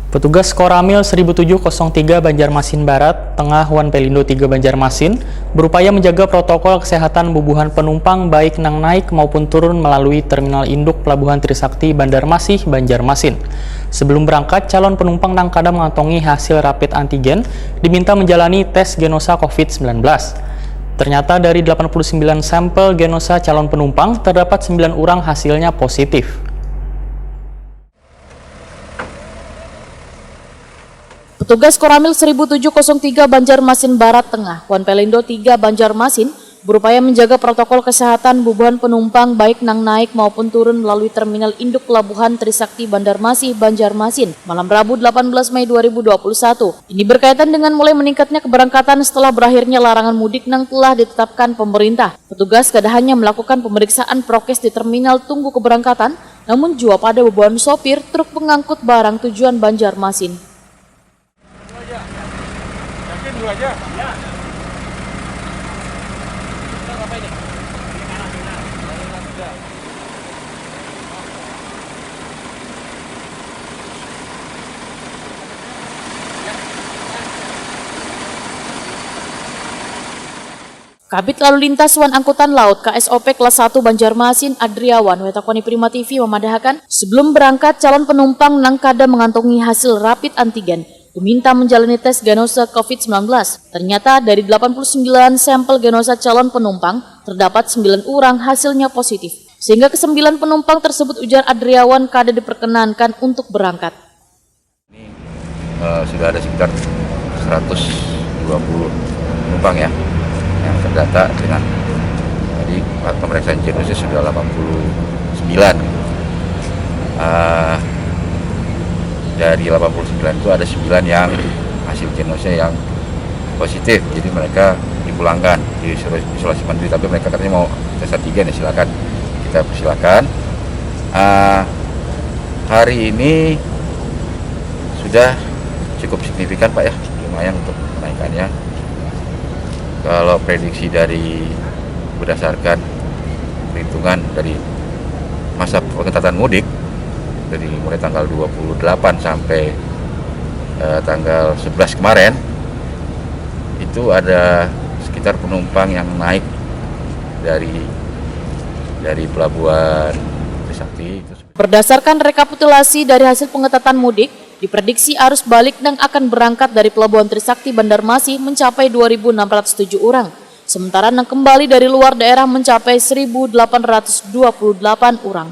Petugas Koramil 1703 Banjarmasin Barat, Tengah Wan Pelindo 3 Banjarmasin, berupaya menjaga protokol kesehatan bubuhan penumpang baik nang naik maupun turun melalui Terminal Induk Pelabuhan Trisakti Bandar Masih, Banjarmasin. Sebelum berangkat, calon penumpang nang kada mengantongi hasil rapid antigen diminta menjalani tes genosa COVID-19. Ternyata dari 89 sampel genosa calon penumpang, terdapat 9 orang hasilnya positif. Petugas Koramil 1703 Banjarmasin Barat Tengah, Wan Pelindo 3 Banjarmasin, berupaya menjaga protokol kesehatan bubuhan penumpang baik nang naik maupun turun melalui Terminal Induk Pelabuhan Trisakti Bandar Masih, Banjarmasin, malam Rabu 18 Mei 2021. Ini berkaitan dengan mulai meningkatnya keberangkatan setelah berakhirnya larangan mudik nang telah ditetapkan pemerintah. Petugas kada hanya melakukan pemeriksaan prokes di terminal tunggu keberangkatan, namun juga pada bubuhan sopir truk pengangkut barang tujuan Banjarmasin. Yakin dulu aja? Ya. Apa ini? Kabid Lalu Lintas Wan Angkutan Laut KSOP Kelas 1 Banjarmasin Adriawan Wetakoni Prima TV memadahkan sebelum berangkat calon penumpang nang kada mengantongi hasil rapid antigen diminta menjalani tes genosa COVID-19. Ternyata dari 89 sampel genosa calon penumpang terdapat 9 orang hasilnya positif. Sehingga ke-9 penumpang tersebut ujar Adriawan kada diperkenankan untuk berangkat. Ini sudah ada sekitar 120 penumpang ya yang terdata dengan tadi pemeriksaan genosnya sudah 89. Dari 89 itu ada 9 yang hasil genosnya yang positif, jadi mereka dipulangkan di isolasi mandiri, tapi mereka katanya mau tes antigen ya, silakan, kita persilakan. Hari ini sudah cukup signifikan Pak ya, lumayan untuk kenaikannya. Kalau prediksi dari berdasarkan perhitungan dari masa pengetatan mudik dari mulai tanggal 28 sampai tanggal 11 kemarin, itu ada sekitar penumpang yang naik dari pelabuhan Trisakti. Berdasarkan rekapitulasi dari hasil pengetatan mudik, diprediksi arus balik yang akan berangkat dari Pelabuhan Trisakti Bandar Masih mencapai 2.607 orang, sementara yang kembali dari luar daerah mencapai 1.828 orang.